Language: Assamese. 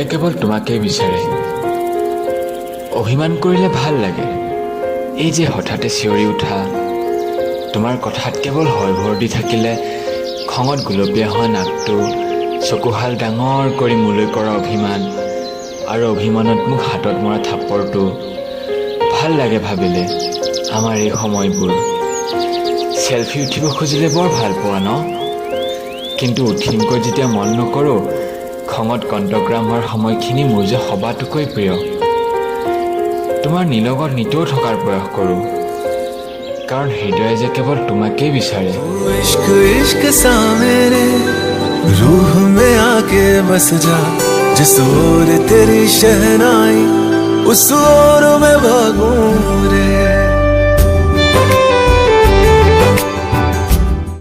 হৃদয়ে কেৱল তোমাকেই বিচাৰে। অভিমান কৰিলে ভাল লাগে, এই যে হঠাতে চিঞৰি উঠা, তোমাৰ কথাত কেৱল হয় ভৰ দি থাকিলে খঙত গুলপীয়া হোৱা নাকটো, চকুহাল ডাঙৰ কৰি মোলৈ কৰা অভিমান আৰু অভিমানত মোক হাতত মৰা থাপ্পৰটো। ভাল লাগে ভাবিলে আমাৰ এই সময়বোৰ। চেলফি উঠিব খুজিলে বৰ ভাল পোৱা ন? কিন্তু উঠিমকৈ যেতিয়া মন নকৰোঁ, খঙত কণ্টগ্ৰাম হোৱাৰ সময়খিনি মোৰ যে সবাতোকৈ প্ৰিয়। তোমাৰ নিলগত নিতৌ থকাৰ প্ৰয়াস কৰোঁ, কাৰণ হৃদয়ে যে কেৱল তোমাকেই বিচাৰে। इश्क इश्क सा मेरे रूह में आके बस जा, जिस ओर तेरी शहनाई उस ओर मैं भागूं